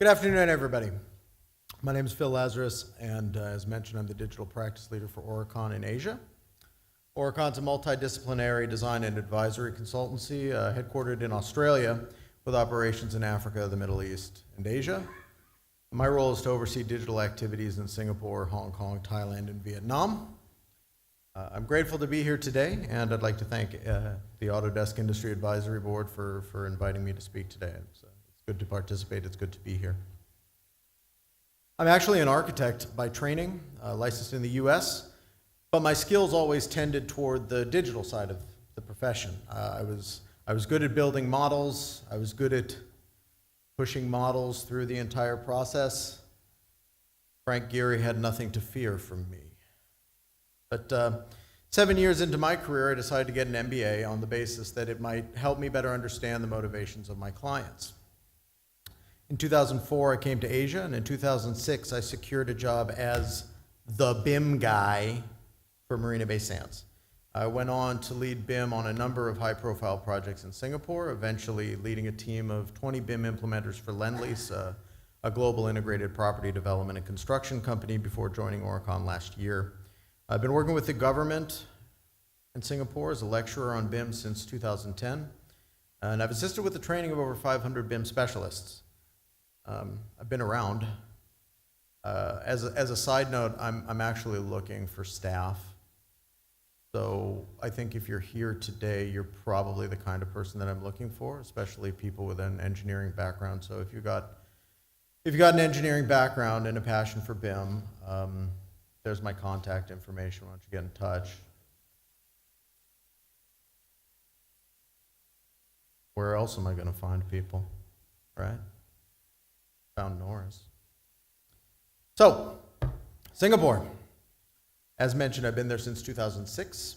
Good afternoon, everybody. My name is Phil Lazarus, and as mentioned, I'm the digital practice leader for Aurecon in Asia. Aurecon's a multidisciplinary design and advisory consultancy headquartered in Australia with operations in Africa, the Middle East, and Asia. My role is to oversee digital activities in Singapore, Hong Kong, Thailand, and Vietnam. I'm grateful to be here today, and I'd like to thank the Autodesk Industry Advisory Board for inviting me to speak today. It's good to participate. It's good to be here. I'm actually an architect by training, licensed in the US, but my skills always tended toward the digital side of the profession. I was good at building models. I was good at pushing models through the entire process. Frank Gehry had nothing to fear from me. But 7 years into my career, I decided to get an MBA on the basis that it might help me better understand the motivations of my clients. In 2004, I came to Asia, and in 2006, I secured a job as the BIM guy for Marina Bay Sands. I went on to lead BIM on a number of high-profile projects in Singapore, eventually leading a team of 20 BIM implementers for Lendlease, a global integrated property development and construction company, before joining Aurecon last year. I've been working with the government in Singapore as a lecturer on BIM since 2010, and I've assisted with the training of over 500 BIM specialists. I've been around. As a side note, I'm actually looking for staff. So I think if you're here today, you're probably the kind of person that I'm looking for, especially people with an engineering background. So if you've got an engineering background and a passion for BIM, there's my contact information. Why don't you get in touch? Where else am I going to find people, right? Found Norris. So, Singapore. As mentioned, I've been there since 2006.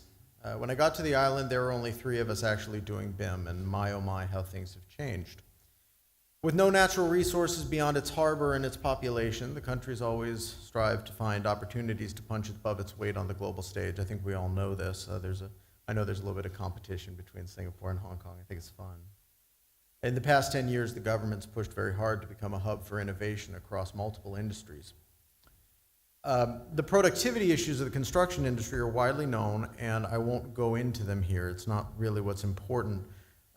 When I got to the island, there were only 3 of us actually doing BIM, and my oh my, how things have changed. With no natural resources beyond its harbor and its population, the country's always strived to find opportunities to punch above its weight on the global stage. I think we all know this. I know there's a little bit of competition between Singapore and Hong Kong. I think it's fun. In the past 10 years, the government's pushed very hard to become a hub for innovation across multiple industries. The productivity issues of the construction industry are widely known, and I won't go into them here. It's not really what's important.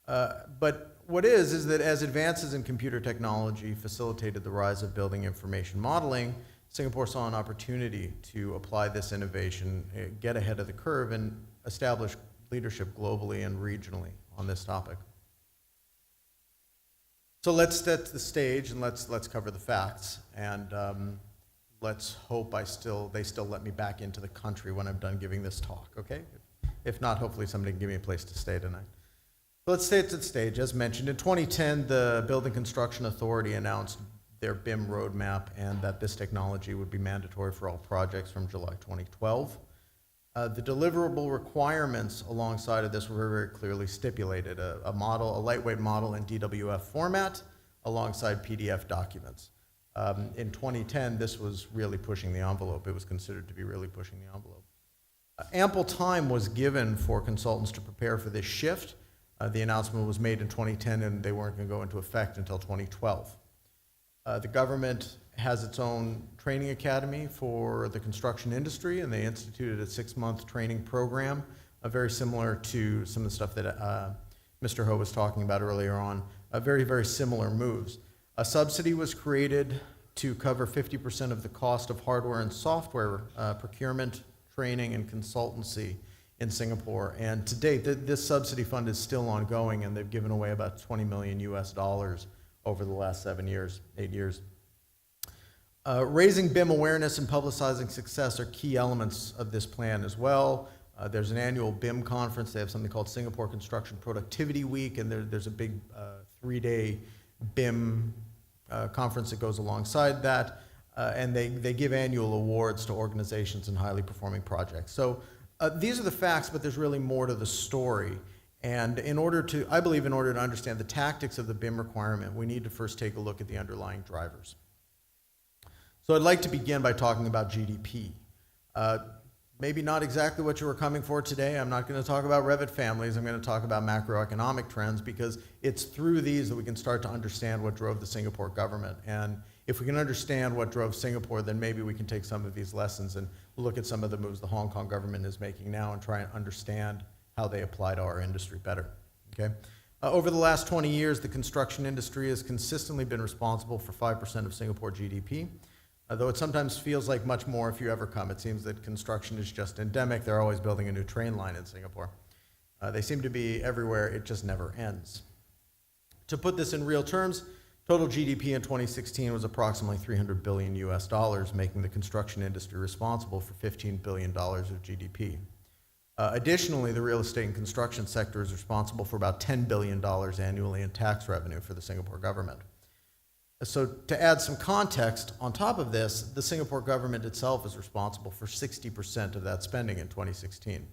But what is that as advances in computer technology facilitated the rise of building information modeling, Singapore saw an opportunity to apply this innovation, get ahead of the curve, and establish leadership globally and regionally on this topic. So let's set the stage and let's cover the facts, and let's hope they still let me back into the country when I'm done giving this talk, okay? If not, hopefully somebody can give me a place to stay tonight. Let's set the stage. As mentioned, in 2010, the Building Construction Authority announced their BIM roadmap and that this technology would be mandatory for all projects from July 2012. The deliverable requirements alongside of this were very clearly stipulated, a lightweight model in DWF format alongside PDF documents. In 2010, this was really pushing the envelope. It was considered to be really pushing the envelope. Ample time was given for consultants to prepare for this shift. The announcement was made in 2010, and they weren't going to go into effect until 2012. The government has its own training academy for the construction industry, and they instituted a 6-month training program, very similar to some of the stuff that Mr. Ho was talking about earlier on, very, very similar moves. A subsidy was created to cover 50% of the cost of hardware and software procurement, training, and consultancy in Singapore. And to date, this subsidy fund is still ongoing, and they've given away about $20 million over the last 8 years. Raising BIM awareness and publicizing success are key elements of this plan as well. There's an annual BIM conference. They have something called Singapore Construction Productivity Week, and there's a big 3-day BIM conference that goes alongside that. And they give annual awards to organizations in highly performing projects. So these are the facts, but there's really more to the story. And I believe in order to understand the tactics of the BIM requirement, we need to first take a look at the underlying drivers. So I'd like to begin by talking about GDP. maybe not exactly what you were coming for today. I'm not going to talk about Revit families. I'm going to talk about macroeconomic trends, because it's through these that we can start to understand what drove the Singapore government. And if we can understand what drove Singapore, then maybe we can take some of these lessons and look at some of the moves the Hong Kong government is making now and try and understand how they apply to our industry better. Okay? Over the last 20 years, the construction industry has consistently been responsible for 5% of Singapore GDP. Though it sometimes feels like much more if you ever come. It seems that construction is just endemic. They're always building a new train line in Singapore. They seem to be everywhere. It just never ends. To put this in real terms, total GDP in 2016 was approximately $300 billion US, making the construction industry responsible for $15 billion of GDP. Additionally, the real estate and construction sector is responsible for about $10 billion annually in tax revenue for the Singapore government. So to add some context on top of this, the Singapore government itself is responsible for 60% of that spending in 2016.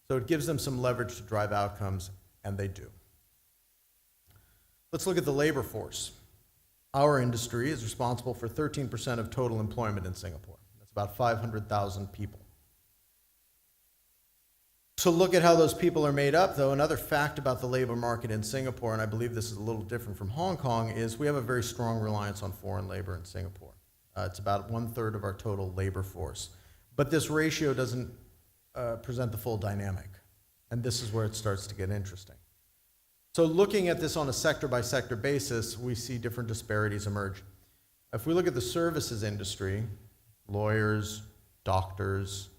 So it gives them some leverage to drive outcomes, and they do. Let's look at the labor force. Our industry is responsible for 13% of total employment in Singapore. That's about 500,000 people. To look at how those people are made up, though, another fact about the labor market in Singapore, and I believe this is a little different from Hong Kong, is we have a very strong reliance on foreign labor in Singapore. It's about 1/3 of our total labor force. But this ratio doesn't present the full dynamic, and this is where it starts to get interesting. So looking at this on a sector-by-sector basis, we see different disparities emerge. If we look at the services industry, lawyers, doctors,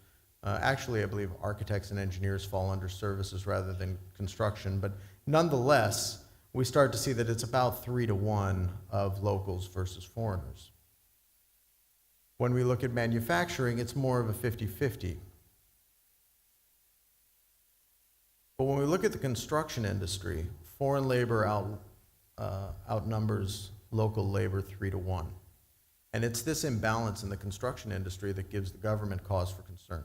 actually, I believe architects and engineers fall under services rather than construction, but nonetheless, we start to see that it's about 3-to-1 of locals versus foreigners. When we look at manufacturing, it's more of a 50-50. But when we look at the construction industry, foreign labor outnumbers local labor 3-to-1. And it's this imbalance in the construction industry that gives the government cause for concern.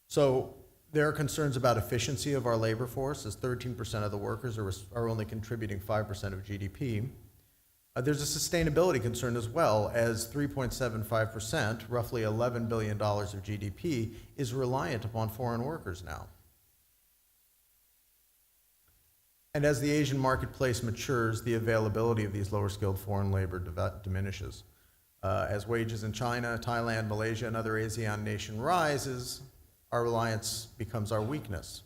So there are concerns about efficiency of our labor force, as 13% of the workers are only contributing 5% of GDP. There's a sustainability concern as well, as 3.75%, roughly $11 billion of GDP, is reliant upon foreign workers now. And as the Asian marketplace matures, the availability of these lower skilled foreign labor diminishes. As wages in China, Thailand, Malaysia, and other ASEAN nations rises, our reliance becomes our weakness.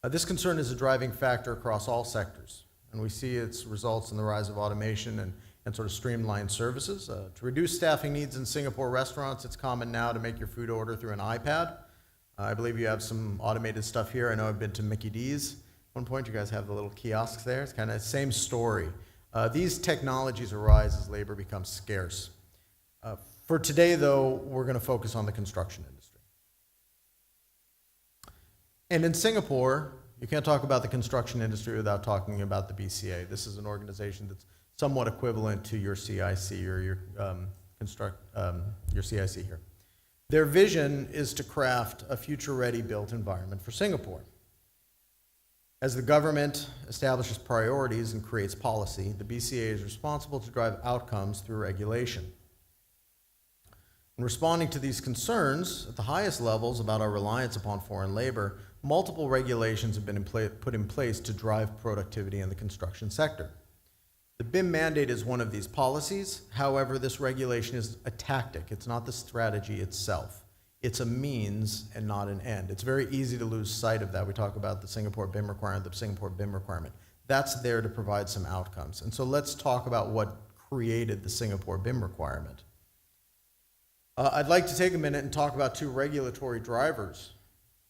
This concern is a driving factor across all sectors, and we see its results in the rise of automation and sort of streamlined services. To reduce staffing needs in Singapore restaurants, it's common now to make your food order through an iPad. I believe you have some automated stuff here. I know I've been to Mickey D's. At one point, you guys have the little kiosks there. It's kind of the same story. These technologies arise as labor becomes scarce. For today, though, we're going to focus on the construction industry. And in Singapore, you can't talk about the construction industry without talking about the BCA. This is an organization that's somewhat equivalent to your CIC or your CIC here. Their vision is to craft a future-ready built environment for Singapore. As the government establishes priorities and creates policy, the BCA is responsible to drive outcomes through regulation. In responding to these concerns at the highest levels about our reliance upon foreign labor, multiple regulations have been put in place to drive productivity in the construction sector. The BIM mandate is one of these policies. However, this regulation is a tactic. It's not the strategy itself. It's a means and not an end. It's very easy to lose sight of that. We talk about the Singapore BIM requirement. That's there to provide some outcomes. And so let's talk about what created the Singapore BIM requirement. I'd like to take a minute and talk about two regulatory drivers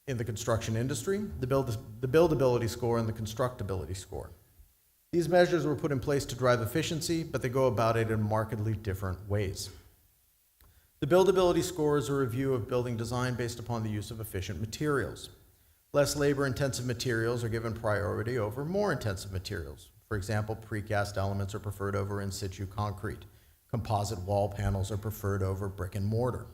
in the construction industry, the buildability score and the constructability score. These measures were put in place to drive efficiency, but they go about it in markedly different ways. The buildability score is a review of building design based upon the use of efficient materials. Less labor-intensive materials are given priority over more intensive materials. For example, precast elements are preferred over in-situ concrete. Composite wall panels are preferred over brick and mortar.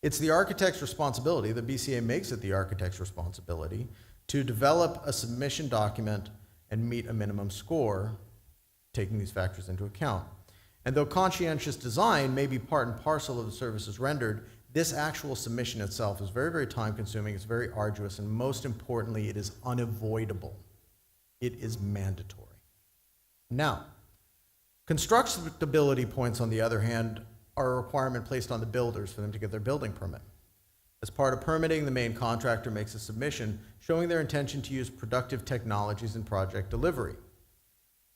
It's the architect's responsibility, the BCA makes it the architect's responsibility, to develop a submission document and meet a minimum score, taking these factors into account. And though conscientious design may be part and parcel of the services rendered, This actual submission itself is very, very time consuming, it's very arduous, and most importantly, it is unavoidable. It is mandatory. Now, constructability points, on the other hand, are a requirement placed on the builders for them to get their building permit. As part of permitting, the main contractor makes a submission showing their intention to use productive technologies in project delivery.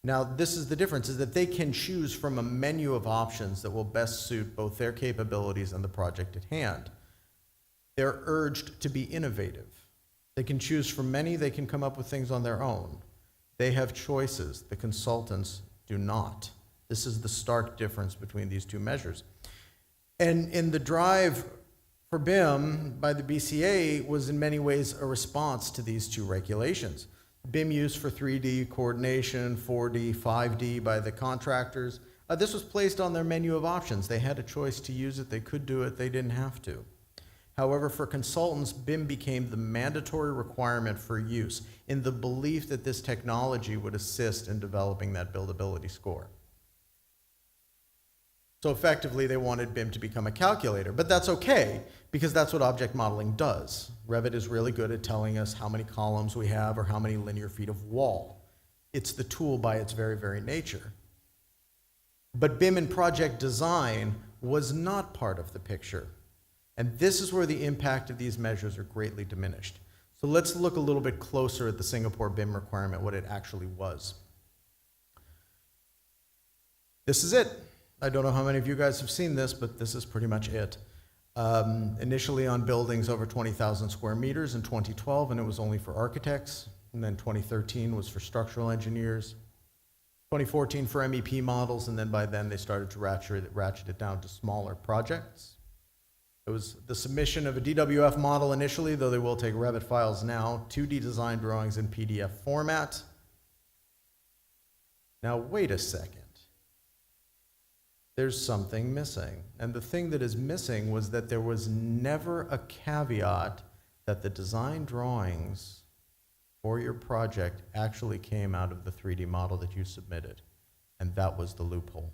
Now, this is the difference, is that they can choose from a menu of options that will best suit both their capabilities and the project at hand. They're urged to be innovative. They can choose from many, they can come up with things on their own. They have choices, the consultants do not. This is the stark difference between these two measures. And in the drive for BIM by the BCA was in many ways a response to these two regulations. BIM use for 3D coordination, 4D, 5D by the contractors. This was placed on their menu of options. They had a choice to use it, they could do it, they didn't have to. However, for consultants, BIM became the mandatory requirement for use in the belief that this technology would assist in developing that buildability score. So effectively, they wanted BIM to become a calculator, but that's okay, because that's what object modeling does. Revit is really good at telling us how many columns we have or how many linear feet of wall. It's the tool by its very, very nature. But BIM in project design was not part of the picture. And this is where the impact of these measures are greatly diminished. So let's look a little bit closer at the Singapore BIM requirement, what it actually was. This is it. I don't know how many of you guys have seen this, but this is pretty much it. Initially on buildings over 20,000 square meters in 2012, and it was only for architects. And then 2013 was for structural engineers. 2014 for MEP models, and then by then they started to ratchet it down to smaller projects. It was the submission of a DWF model initially, though they will take Revit files now, 2D design drawings in PDF format. Now wait a second. There's something missing. And the thing that is missing was that there was never a caveat that the design drawings for your project actually came out of the 3D model that you submitted. And that was the loophole.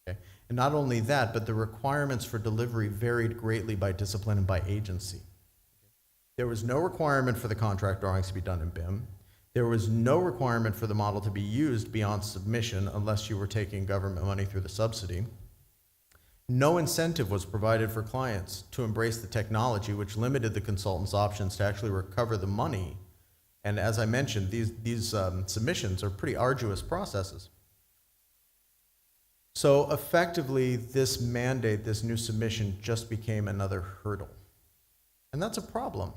Okay? And not only that, but the requirements for delivery varied greatly by discipline and by agency. There was no requirement for the contract drawings to be done in BIM. There was no requirement for the model to be used beyond submission unless you were taking government money through the subsidy. No incentive was provided for clients to embrace the technology, which limited the consultant's options to actually recover the money. And as I mentioned, these submissions are pretty arduous processes. So effectively, this mandate, this new submission, just became another hurdle. And that's a problem.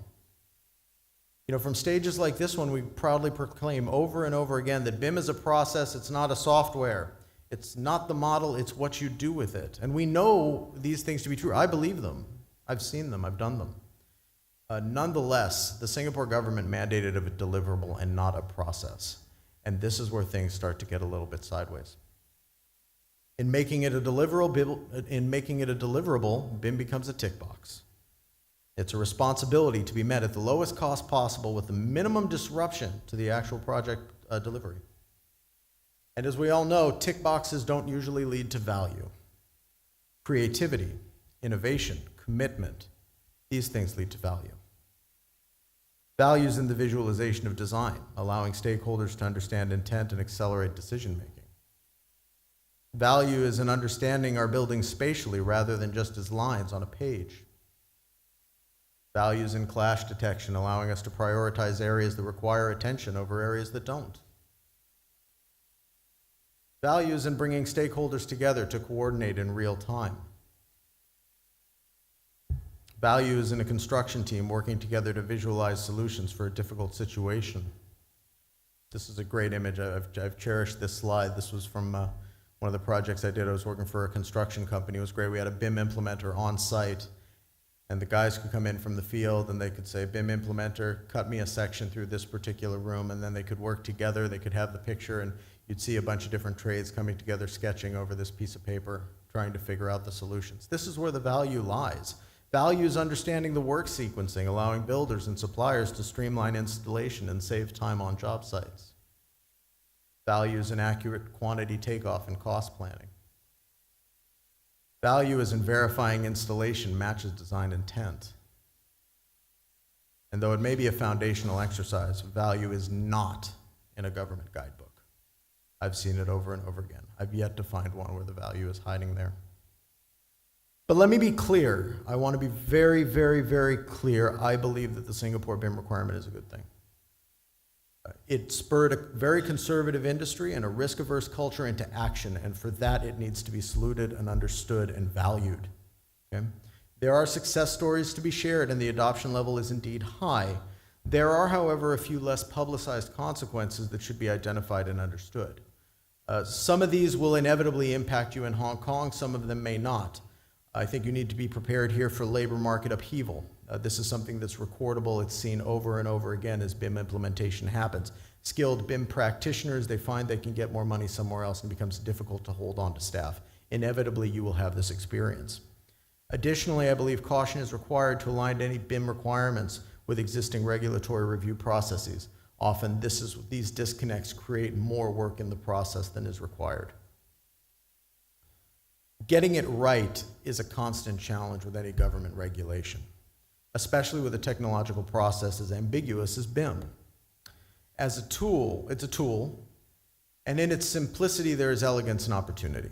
You know, from stages like this one, we proudly proclaim over and over again that BIM is a process, it's not a software. It's not the model, it's what you do with it. And we know these things to be true. I believe them. I've seen them, I've done them. Nonetheless, the Singapore government mandated a deliverable and not a process. And this is where things start to get a little bit sideways. In making it a deliverable, BIM becomes a tick box. It's a responsibility to be met at the lowest cost possible with the minimum disruption to the actual project delivery. And as we all know, tick boxes don't usually lead to value. Creativity, innovation, commitment, these things lead to value. Value is in the visualization of design, allowing stakeholders to understand intent and accelerate decision-making. Value is in understanding our buildings spatially rather than just as lines on a page. Values in clash detection, allowing us to prioritize areas that require attention over areas that don't. Values in bringing stakeholders together to coordinate in real time. Values in a construction team working together to visualize solutions for a difficult situation. This is a great image. I've cherished this slide. This was from one of the projects I did. I was working for a construction company. It was great. We had a BIM implementer on site. And the guys could come in from the field and they could say, BIM implementer, cut me a section through this particular room, and then they could work together, they could have the picture, and you'd see a bunch of different trades coming together, sketching over this piece of paper, trying to figure out the solutions. This is where the value lies. Value is understanding the work sequencing, allowing builders and suppliers to streamline installation and save time on job sites. Value is an accurate quantity takeoff and cost planning. Value is in verifying installation matches design intent. And though it may be a foundational exercise, value is not in a government guidebook. I've seen it over and over again. I've yet to find one where the value is hiding there. But let me be clear. I want to be very, very, very clear. I believe that the Singapore BIM requirement is a good thing. It spurred a very conservative industry and a risk-averse culture into action, and for that it needs to be saluted and understood and valued. Okay? There are success stories to be shared, and the adoption level is indeed high. There are, however, a few less publicized consequences that should be identified and understood. Some of these will inevitably impact you in Hong Kong, some of them may not. I think you need to be prepared here for labor market upheaval. This is something that's recordable. It's seen over and over again as BIM implementation happens. Skilled BIM practitioners, they find they can get more money somewhere else and it becomes difficult to hold on to staff. Inevitably, you will have this experience. Additionally, I believe caution is required to align any BIM requirements with existing regulatory review processes. Often, these disconnects create more work in the process than is required. Getting it right is a constant challenge with any government regulation, especially with a technological process as ambiguous as BIM. As a tool, it's a tool, and in its simplicity there is elegance and opportunity.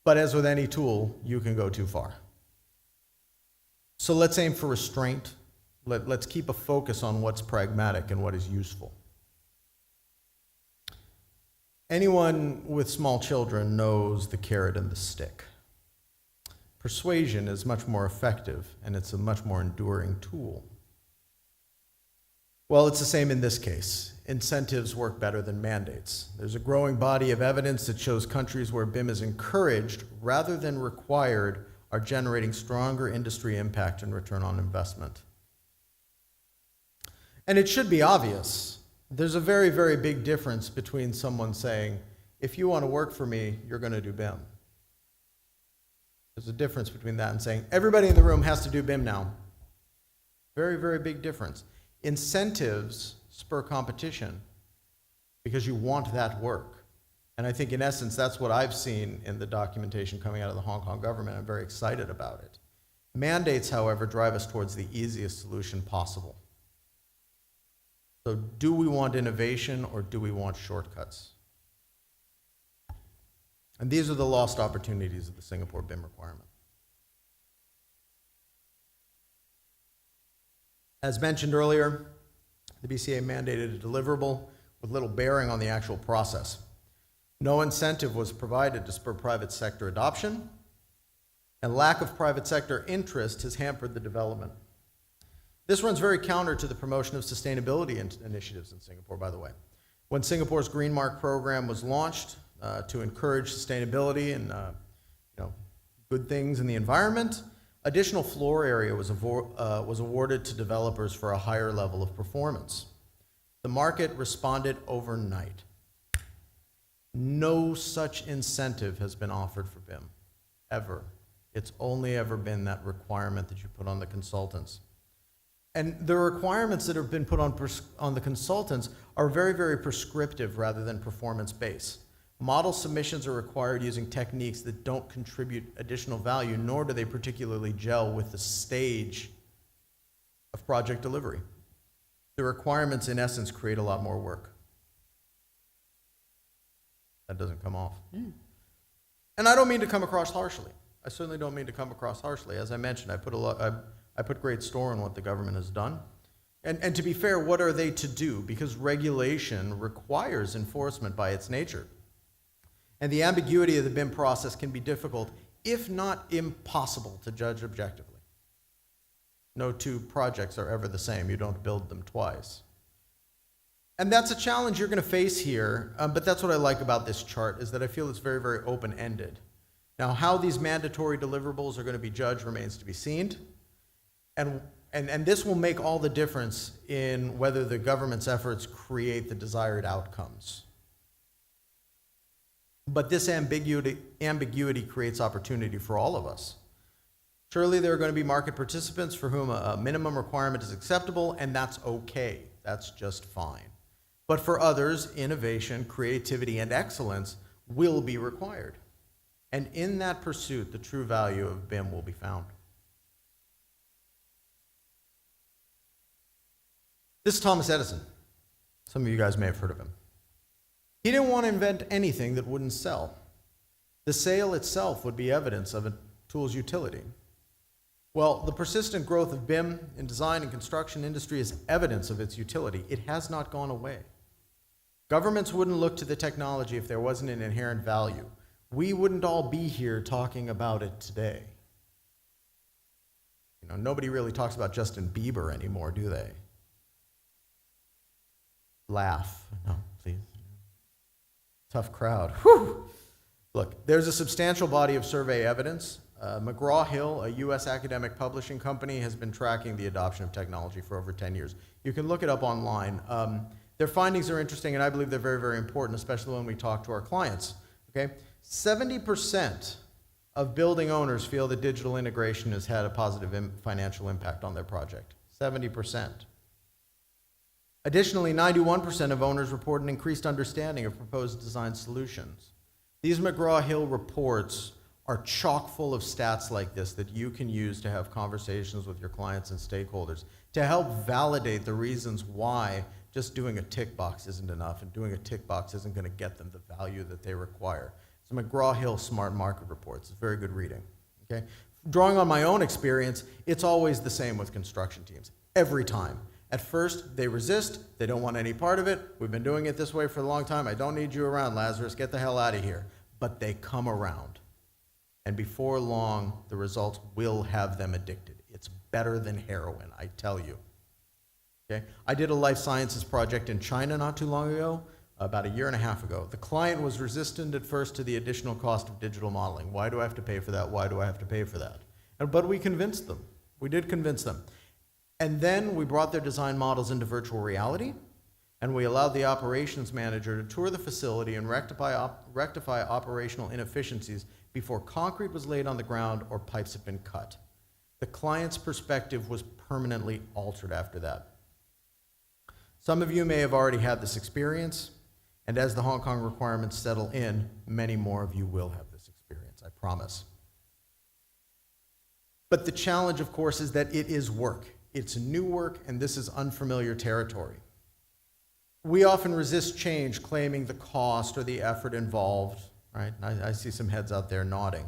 But as with any tool, you can go too far. So let's aim for restraint. Let's keep a focus on what's pragmatic and what is useful. Anyone with small children knows the carrot and the stick. Persuasion is much more effective, and it's a much more enduring tool. Well, it's the same in this case. Incentives work better than mandates. There's a growing body of evidence that shows countries where BIM is encouraged rather than required are generating stronger industry impact and return on investment. And it should be obvious. There's a very, very big difference between someone saying, if you want to work for me, you're going to do BIM. There's a difference between that and saying, everybody in the room has to do BIM now. Very, very big difference. Incentives spur competition because you want that work. And I think in essence, that's what I've seen in the documentation coming out of the Hong Kong government. I'm very excited about it. Mandates, however, drive us towards the easiest solution possible. So do we want innovation or do we want shortcuts? And these are the lost opportunities of the Singapore BIM requirement. As mentioned earlier, the BCA mandated a deliverable with little bearing on the actual process. No incentive was provided to spur private sector adoption, and lack of private sector interest has hampered the development. This runs very counter to the promotion of sustainability initiatives in Singapore, by the way. When Singapore's Green Mark program was launched to encourage sustainability and good things in the environment, additional floor area was awarded to developers for a higher level of performance. The market responded overnight. No such incentive has been offered for BIM, ever. It's only ever been that requirement that you put on the consultants. And the requirements that have been put on the consultants are very, very prescriptive rather than performance-based. Model submissions are required using techniques that don't contribute additional value, nor do they particularly gel with the stage of project delivery. The requirements, in essence, create a lot more work. That doesn't come off. And I don't mean to come across harshly. I certainly don't mean to come across harshly. As I mentioned, I put great store on what the government has done. And to be fair, what are they to do? Because regulation requires enforcement by its nature. And the ambiguity of the BIM process can be difficult, if not impossible, to judge objectively. No two projects are ever the same. You don't build them twice. And that's a challenge you're going to face here, but that's what I like about this chart, is that I feel it's very, very open-ended. Now, how these mandatory deliverables are going to be judged remains to be seen. And this will make all the difference in whether the government's efforts create the desired outcomes. But this ambiguity creates opportunity for all of us. Surely there are going to be market participants for whom a minimum requirement is acceptable, and that's okay. That's just fine. But for others, innovation, creativity, and excellence will be required. And in that pursuit, the true value of BIM will be found. This is Thomas Edison. Some of you guys may have heard of him. He didn't want to invent anything that wouldn't sell. The sale itself would be evidence of a tool's utility. Well, the persistent growth of BIM in design and construction industry is evidence of its utility. It has not gone away. Governments wouldn't look to the technology if there wasn't an inherent value. We wouldn't all be here talking about it today. You know, nobody really talks about Justin Bieber anymore, do they? Laugh. No, please. Tough crowd. Whew. Look, there's a substantial body of survey evidence. McGraw-Hill, a U.S. academic publishing company, has been tracking the adoption of technology for over 10 years. You can look it up online. Their findings are interesting, and I believe they're very, very important, especially when we talk to our clients. Okay, 70% of building owners feel that digital integration has had a positive financial impact on their project. 70%. Additionally, 91% of owners report an increased understanding of proposed design solutions. These McGraw-Hill reports are chock full of stats like this that you can use to have conversations with your clients and stakeholders to help validate the reasons why just doing a tick box isn't enough and doing a tick box isn't going to get them the value that they require. It's McGraw-Hill Smart Market Reports. It's very good reading. Okay? Drawing on my own experience, it's always the same with construction teams, every time. At first, they resist. They don't want any part of it. We've been doing it this way for a long time. I don't need you around, Lazarus. Get the hell out of here. But they come around. And before long, the results will have them addicted. It's better than heroin, I tell you. Okay? I did a life sciences project in China not too long ago, about a year and a half ago. The client was resistant at first to the additional cost of digital modeling. Why do I have to pay for that? Why do I have to pay for that? But we convinced them. We did convince them. And then we brought their design models into virtual reality, and we allowed the operations manager to tour the facility and rectify operational inefficiencies before concrete was laid on the ground or pipes had been cut. The client's perspective was permanently altered after that. Some of you may have already had this experience, and as the Hong Kong requirements settle in, many more of you will have this experience, I promise. But the challenge, of course, is that it is work. It's new work, and this is unfamiliar territory. We often resist change, claiming the cost or the effort involved, right? I see some heads out there nodding.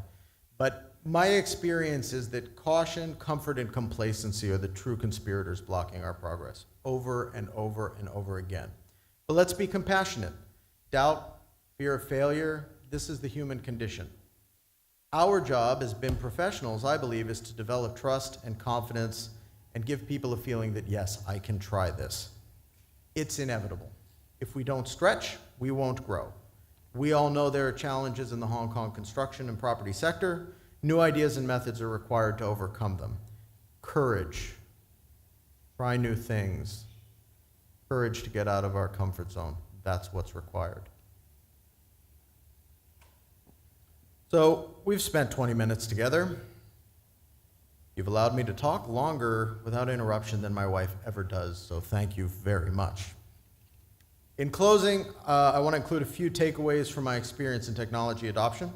But my experience is that caution, comfort, and complacency are the true conspirators blocking our progress over and over and over again. But let's be compassionate. Doubt, fear of failure, this is the human condition. Our job as BIM professionals, I believe, is to develop trust and confidence and give people a feeling that, yes, I can try this. It's inevitable. If we don't stretch, we won't grow. We all know there are challenges in the Hong Kong construction and property sector. New ideas and methods are required to overcome them. Courage. Try new things. Courage to get out of our comfort zone. That's what's required. So we've spent 20 minutes together. You've allowed me to talk longer without interruption than my wife ever does, so thank you very much. In closing, I want to include a few takeaways from my experience in technology adoption.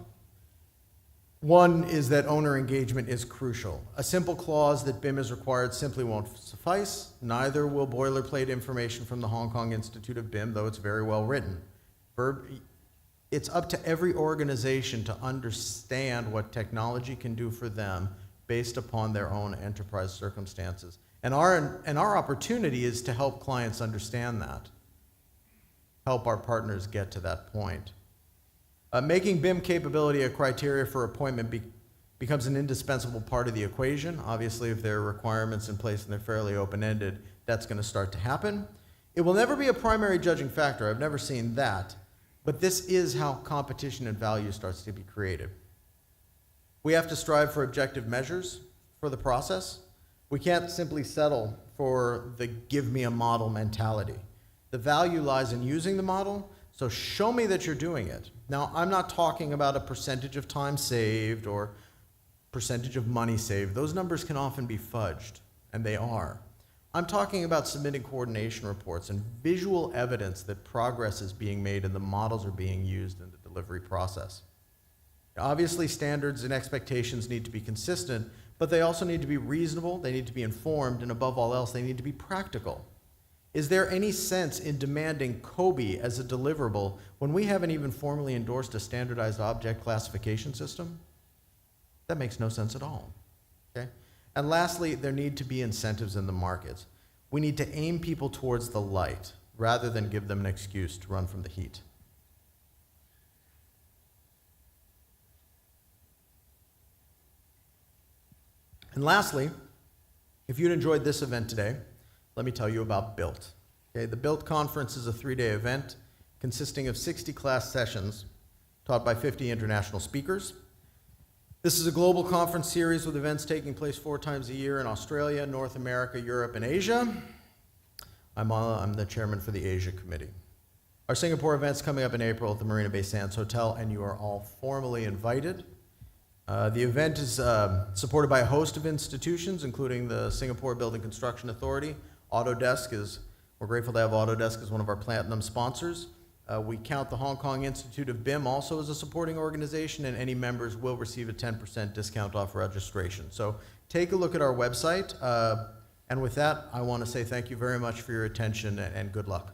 One is that owner engagement is crucial. A simple clause that BIM is required simply won't suffice. Neither will boilerplate information from the Hong Kong Institute of BIM, though it's very well written. It's up to every organization to understand what technology can do for them based upon their own enterprise circumstances. And our opportunity is to help clients understand that, help our partners get to that point. Making BIM capability a criteria for appointment becomes an indispensable part of the equation. Obviously, if there are requirements in place and they're fairly open-ended, that's going to start to happen. It will never be a primary judging factor. I've never seen that. But this is how competition and value starts to be created. We have to strive for objective measures for the process. We can't simply settle for the give me a model mentality. The value lies in using the model, so show me that you're doing it. Now, I'm not talking about a percentage of time saved or percentage of money saved. Those numbers can often be fudged, and they are. I'm talking about submitting coordination reports and visual evidence that progress is being made and the models are being used in the delivery process. Obviously, standards and expectations need to be consistent, but they also need to be reasonable, they need to be informed, and above all else, they need to be practical. Is there any sense in demanding COBE as a deliverable when we haven't even formally endorsed a standardized object classification system? That makes no sense at all. Okay? And lastly, there need to be incentives in the markets. We need to aim people towards the light rather than give them an excuse to run from the heat. And lastly, if you'd enjoyed this event today, let me tell you about BUILT. Okay, the BUILT conference is a 3-day event consisting of 60 class sessions taught by 50 international speakers. This is a global conference series with events taking place 4 times a year in Australia, North America, Europe, and Asia. I'm the chairman for the Asia Committee. Our Singapore event's coming up in April at the Marina Bay Sands Hotel, and you are all formally invited. The event is supported by a host of institutions, including the Singapore Building Construction Authority. We're grateful to have Autodesk as one of our platinum sponsors. We count the Hong Kong Institute of BIM also as a supporting organization, and any members will receive a 10% discount off registration. So take a look at our website. And with that, I want to say thank you very much for your attention and good luck.